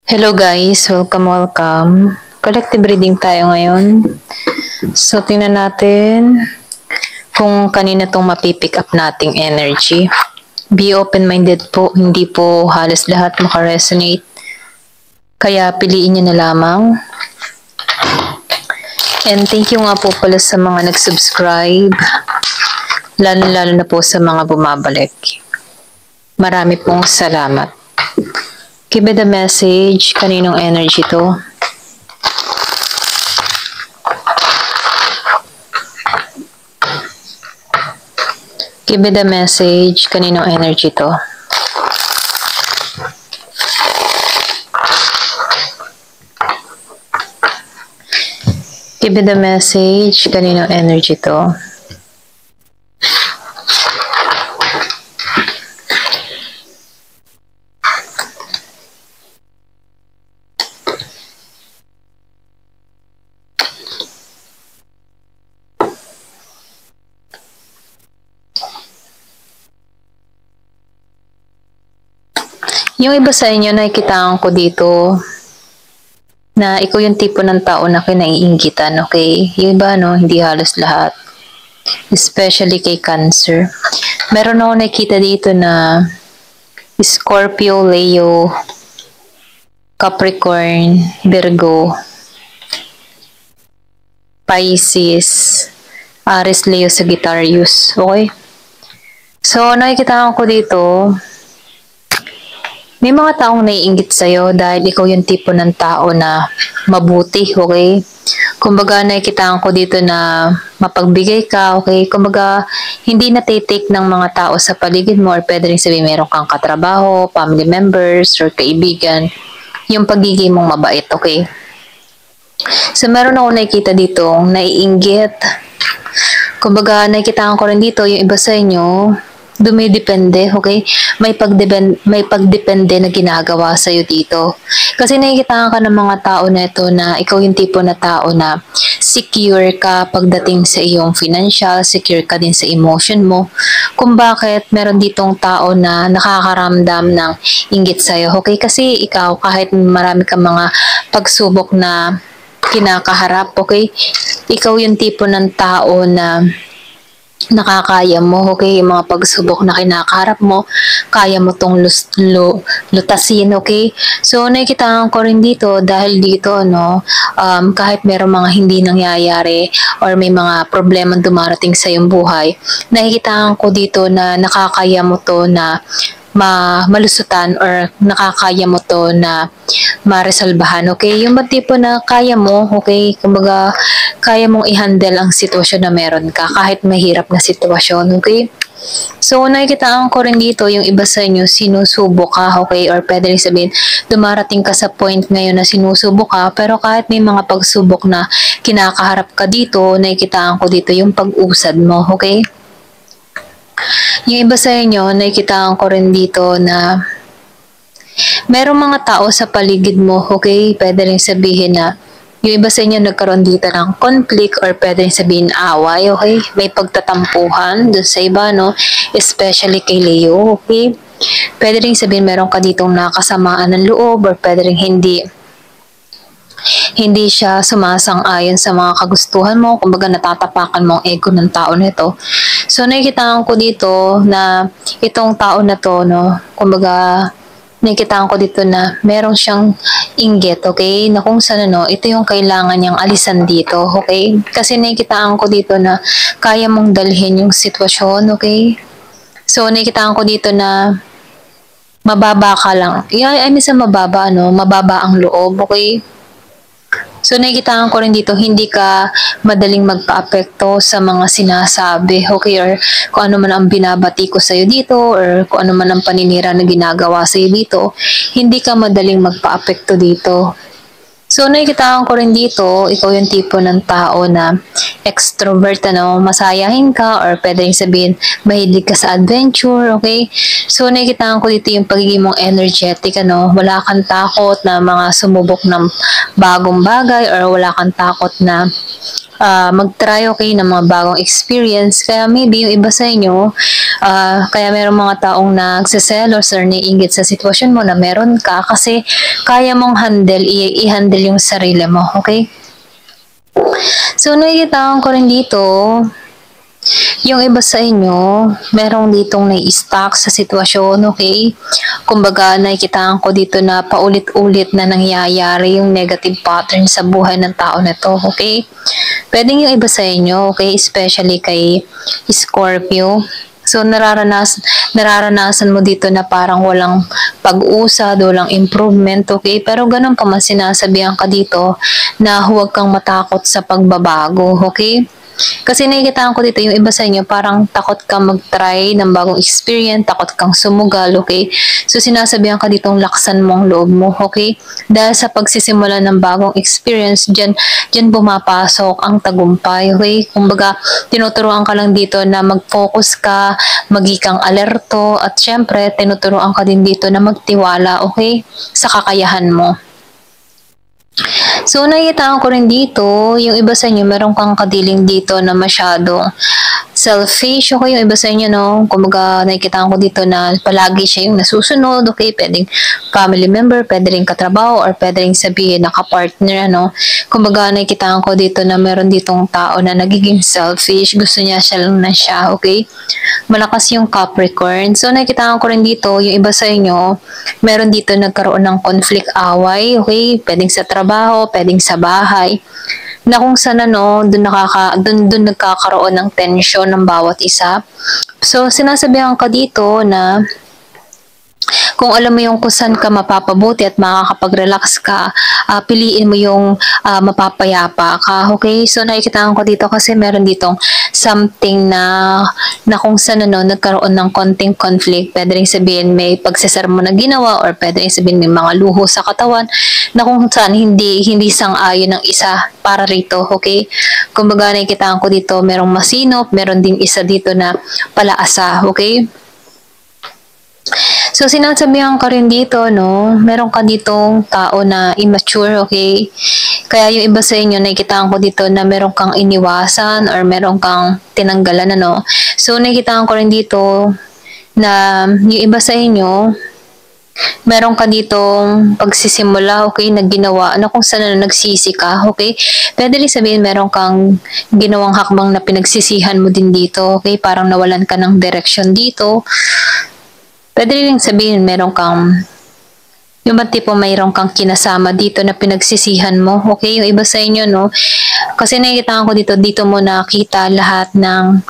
Hello guys, welcome. Collective reading tayo ngayon. So, tingnan natin kung kanina tong mapipick up nating energy. Be open-minded po, hindi po halos lahat makaresonate. Kaya piliin nyo na lamang. And thank you nga po pala sa mga nag-subscribe. Lalo na po sa mga bumabalik. Marami pong salamat. Give me the message. Kaninong energy to? Give me the message. Kaninong energy to? Give me the message. Kaninong energy to? Yung iba sa inyo, nakikitaan ko dito na ikaw yung tipo ng tao na kinaiinggitan, okay? Yung iba, no, hindi halos lahat. Especially kay Cancer. Meron ako nakikita dito na Scorpio, Leo, Capricorn, Virgo, Pisces, Aries, Leo, Sagittarius, okay? So, nakikitaan ko dito, may mga taong naiinggit sa'yo dahil ikaw yung tipo ng tao na mabuti, okay? Kumbaga, nakikitaan ko dito na mapagbigay ka, okay? Kumbaga, hindi natitake ng mga tao sa paligid mo or pwede rin sabihin meron kang katrabaho, family members, or kaibigan, yung pagiging mong mabait, okay? So, meron ako nakikita dito, naiinggit. Kumbaga, nakikitaan ko rin dito, yung iba sa inyo, dumidepende, okay? May pagdepende na ginagawa sa'yo dito. Kasi nakikita ka ng mga tao na ito na ikaw yung tipo na tao na secure ka pagdating sa iyong financial, secure ka din sa emotion mo. Kung bakit meron ditong tao na nakakaramdam ng inggit sa'yo, okay? Kasi ikaw, kahit marami kang mga pagsubok na kinakaharap, okay? Ikaw yung tipo ng tao na nakakaya mo, okay? Yung mga pagsubok na kinakaharap mo, kaya mo tong lutasin, okay? So, nakikita ko rin dito, dahil dito, no, kahit meron mga hindi nangyayari or may mga problema dumarating sa iyong buhay, nakikita ko dito na nakakaya mo to na malusutan or nakakaya mo to na maresolbahan, okay? Yung tipo na kaya mo, okay? Kumbaga, kaya mong i-handle ang sitwasyon na meron ka kahit mahirap na sitwasyon, okay? So, nakikitaan ko rin dito yung iba sa inyo, sinusubo ka, okay? Or pwede rin sabihin, dumarating ka sa point ngayon na sinusubo ka, pero kahit may mga pagsubok na kinakaharap ka dito, nakikitaan ko dito yung pag-usad mo, okay? Yung iba sa inyo, nakikitaan ko rin dito na merong mga tao sa paligid mo, okay? Pwede rin sabihin na yung iba sa inyo nagkaroon dito ng conflict or pwede rin sabihin away, okay? May pagtatampuhan dun sa iba, no? Especially kay Leo, okay? Pwede rin sabihin meron ka ditong nakasamaan ng loob or pwede rin hindi siya sumasang-ayon sa mga kagustuhan mo, kumbaga natatapakan mo ang ego ng tao nito. So, nakikitaan ko dito na itong tao na to, no, kumbaga, nakikitaan ko dito na meron siyang inggit, okay, na kung saan, no, ito yung kailangan niyang alisan dito, okay? Kasi nakikitaan ko dito na kaya mong dalhin yung sitwasyon, okay? So, nakikitaan ko dito na mababa ka lang. I mean sa mababa, no, mababa ang loob, okay? So, nakikitaan ko rin dito, hindi ka madaling magpa-apekto sa mga sinasabi, okay? Or kung ano man ang binabati ko sa'yo dito, or kung ano man ang paninira na ginagawa sa'yo dito, hindi ka madaling magpa-apekto dito. So, nakikitaan ko rin dito, ikaw yung tipo ng tao na extrovert, ano, masayahin ka, or pwede rin sabihin, mahilig ka sa adventure, okay? So, nakikitaan ko dito yung pagiging mong energetic, ano, wala kang takot na mga sumubok ng bagong bagay, or wala kang takot na mag-try, okay, ng mga bagong experience. Kaya maybe yung iba sa inyo, kaya merong mga taong nagsiselos or naiinggit sa sitwasyon mo na meron ka kasi kaya mong i-handle yung sarili mo, okay? So, nakikita ko rin dito, yung iba sa inyo, merong ditong nai-stuck sa sitwasyon, okay? Kumbaga, nakikita ko dito na paulit-ulit na nangyayari yung negative pattern sa buhay ng tao na to, okay? Pwedeng yung iba sa inyo, okay? Especially kay Scorpio. So, nararanasan mo dito na parang walang pag-usad, walang improvement, okay? Pero ganun pa man sinasabihan ka dito na huwag kang matakot sa pagbabago, okay? Kasi nakikita ko dito yung iba sa inyo parang takot kang mag-try ng bagong experience, takot kang sumugal, okay? So sinasabihan ka ditong laksan mong loob mo, okay? Dahil sa pagsisimula ng bagong experience, dyan pumapasok ang tagumpay, okay? Kumbaga, tinuturuan ka lang dito na mag-focus ka, maging alerto, at syempre, tinuturuan ka din dito na magtiwala, okay? Sa kakayahan mo. So, nakikita ko rin dito, yung iba sa inyo, meron kang kadiling dito na masyadong selfish, okay, yung iba sa inyo, no, kumbaga nakikita ko dito na palagi siya yung nasusunod, okay, pwedeng family member, pwede rin katrabaho, or pwede rin sabihin na kapartner, ano, kumbaga nakikita ko dito na meron ditong tao na nagiging selfish, gusto niya siya lang na siya, okay, malakas yung Capricorn. So, nakikita ko rin dito, yung iba sa inyo, meron dito nagkaroon ng conflict away, okay, pwedeng sa trabaho, pwedeng sa bahay, na kung saan dun nagkakaroon ng tension ng bawat isa. So, sinasabihan ka dito na kung alam mo yung kung saan ka mapapabuti at makakapag-relax ka, piliin mo yung mapapayapa ka, okay? So, nakikita ko dito kasi meron ditong something na kung saan nagkaroon ng konting conflict. Pwede rin sabihin may pagsesermo na ginawa, or pwede rin sabihin may mga luho sa katawan na kung saan hindi sang-ayon ng isa para rito, okay? Kumbaga, nakikita ko dito merong masinop, meron din isa dito na palaasa, okay? So, sinasabihan ka rin dito, no? Meron ka ditong tao na immature, okay? Kaya yung iba sa inyo, nakikita ko dito na meron kang iniwasan or meron kang tinanggalan, ano? So, nakikita ko rin dito na yung iba sa inyo, meron ka ditong pagsisimula, okay, na ginawa, na kung saan nagsisi ka, okay? Pwede rin sabihin meron kang ginawang hakbang na pinagsisihan mo din dito, okay? Parang nawalan ka ng direction dito. Pwede rin sabihin meron kang yung tipo mayroon kang kinasama dito na pinagsisihan mo. Okay, yung iba sa inyo, no? Kasi nakikita ko dito mo nakita lahat ng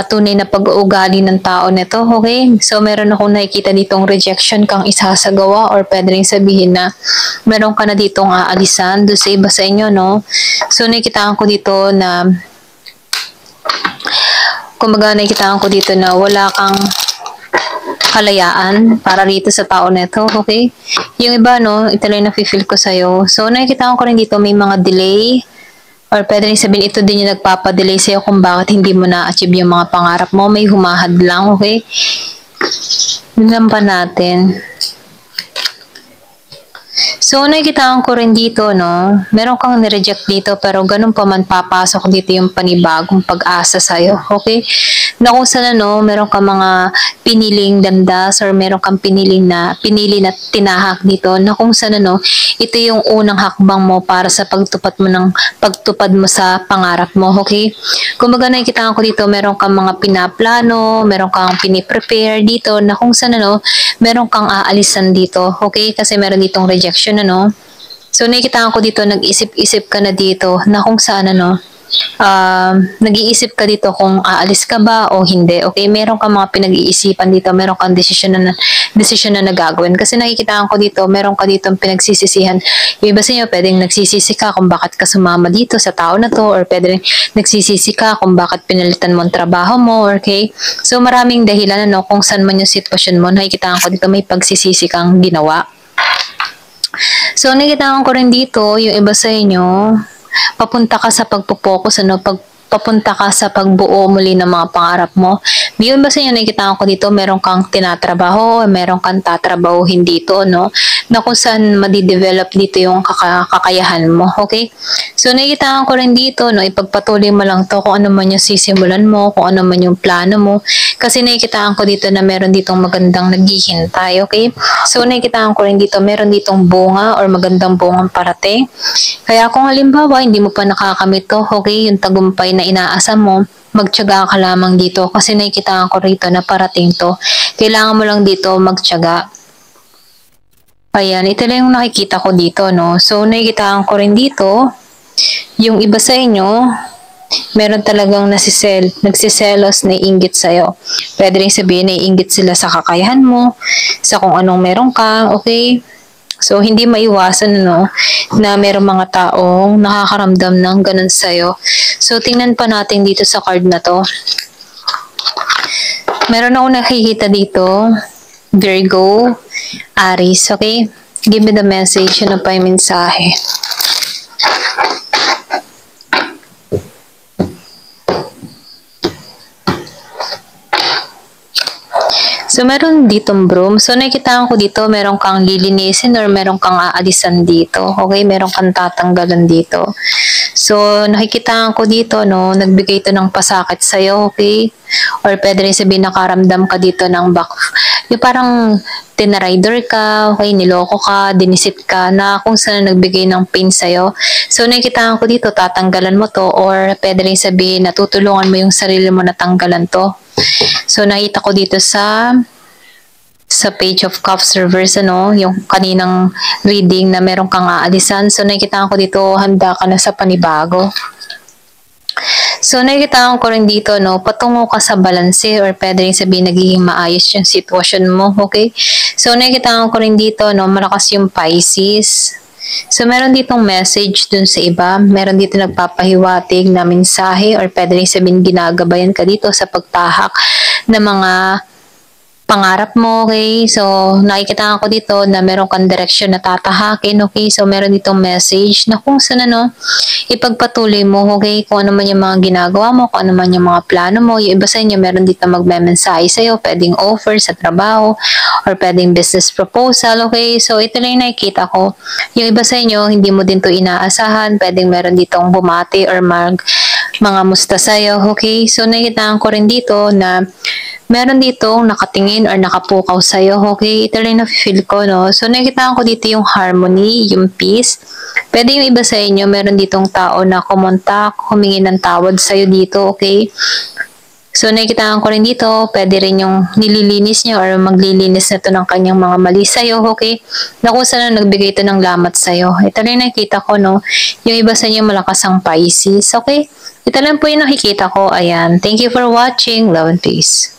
tunay na pag-uugali ng tao nito. Okay, so meron akong nakikita ditong rejection kang isasagawa, or pwede rin sabihin na meron ka na ditong aalisan doon sa iba sa inyo, no? So nakikita ko dito na kumbaga nakikita ko dito na wala kang kalayaan para rito sa tao neto, okay? Yung iba, no, ito lang yung nafe-feel ko sa'yo. So, nakikita ko rin dito may mga delay, or pwede rin sabihin ito din yung nagpapadelay sa'yo kung bakit hindi mo na-achieve yung mga pangarap mo. May humahad lang, okay? Yun lang pa natin. So, nakikita ko rin dito, no, meron kang nireject dito, pero ganun pa man papasok dito yung panibagong pag-asa sa'yo, okay? Na kung saan, meron kang mga piniling landas, or meron kang pinili na tinahak dito, na kung saan, ito yung unang hakbang mo para sa pagtupad mo sa pangarap mo, okay? Kumbaga nakikita ko dito, meron kang mga pinaplano, meron kang piniprepare dito, na kung saan, meron kang aalisan dito, okay? Kasi meron ditong rejection, So, nakikita ko dito, nag-isip-isip ka na dito, na kung saan, nag-iisip ka dito kung aalis ka ba o hindi. Okay, meron kang mga pinag-iisipan dito, meron kang desisyon na nagagawin. Kasi nakikita ko dito, meron ka dito pinagsisisihan. Yung iba sa inyo, pwedeng nagsisisi ka kung bakit ka sumama dito sa tao na to, or pwedeng nagsisisi ka kung bakit pinalitan mo ang trabaho mo, okay? So, maraming dahilan, kung saan man yung sitwasyon mo, nakikita ko dito may pagsisisi kang ginawa. So, nakikita ko rin dito, yung iba sa inyo, papunta ka sa pagpo-focus, papunta ka sa pagbuo muli ng mga pangarap mo. Beyond ba sa inyo, nakikita ko dito, meron kang tinatrabaho, meron kang tatrabahuhin dito, no? Na kung saan madidevelop dito yung kakayahan mo, okay? So, nakikita ko rin dito, no? Ipagpatuloy mo lang to kung ano man yung sisimulan mo, kung ano man yung plano mo. Kasi nakikita ko dito na meron ditong magandang naghihintay, okay? So, nakikita ko rin dito, meron ditong bunga or magandang bungang parating. Kaya kung halimbawa, hindi mo pa nakakamit to, okay, yung tagumpay na inaasam mo, magtiyaga ka lamang dito kasi nakikita ko rito na parating to. Kailangan mo lang dito magtiyaga. Ayan, ito lang yung nakikita ko dito, no? So, nakikita ko rin dito, yung iba sa inyo, meron talagang nagsiselos, naiinggit sa'yo. Pwede rin sabihin, naiinggit sila sa kakayahan mo, sa kung anong meron ka, okay? So, hindi maiwasan, no, na merong mga taong nakakaramdam ng ganun sa'yo. So, tingnan pa natin dito sa card na to. Meron ako nakikita dito, Virgo, Aries, okay? Give me the message, ano pa yung mensahe. So, meron ditong broom. So, nakikita ko dito, meron kang lilinisin or meron kang aalisan dito. Okay? Meron kang tatanggalan dito. So, nakikita ko dito, no, nagbigay ito ng pasakit sa'yo, okay? Or pwede rin sabihin nakaramdam ka dito ng yung parang tinarider ka, okay, niloko ka, dinisit ka, na kung saan nagbigay ng pain sa'yo. So, nakikita ko dito, tatanggalan mo to, or pwede rin sabihin natutulungan mo yung sarili mo na tanggalan to. So, nakita ko dito sa Page of Cups reverse, ano, yung kaninang reading na meron kang aalisan. So, nakikita ko dito, handa ka na sa panibago. So, nakikita ko rin dito, no, patungo ka sa balanse or pwede rin sabihin nagiging maayos yung sitwasyon mo, okay? So, nakikita ko rin dito, no, malakas yung Pisces. So, meron ditong message dun sa iba. Meron dito nagpapahiwatig na mensahe or pwede rin sabihin ginagabayan ka dito sa pagtahak ng mga pangarap mo, okay? So, nakikita ko dito na meron kang direksyon na tatahakin, okay? So, meron ditong message na kung saan, ano, ipagpatuloy mo, okay? Kung ano man yung mga ginagawa mo, kung ano man yung mga plano mo. Yung iba sa inyo, meron dito magme-mensahe sa'yo, pwedeng offer sa trabaho, or pwedeng business proposal, okay? So, ito lang yung nakikita ko. Yung iba sa inyo, hindi mo din to inaasahan, pwedeng meron ditong bumati or mga musta sa'yo, okay? So, nakikita ko rin dito na meron ditong nakatingin or nakapukaw sa'yo, okay? Ito lang na-feel ko, no? So, nakikita ko dito yung harmony, yung peace. Pwede yung iba sa inyo, meron ditong tao na kumontak, humingi ng tawad sa'yo dito, okay? So, nakikita ko rin dito, pwede rin yung nililinis niya or maglilinis na to ng kanyang mga mali sa'yo, okay? Na kung saan nagbigay ito ng lamat sa'yo. Ito lang nakikita ko, no? Yung iba sa inyo malakas ang Pisces, okay? Ito lang po yung nakikita ko. Ayan. Thank you for watching. Love and peace.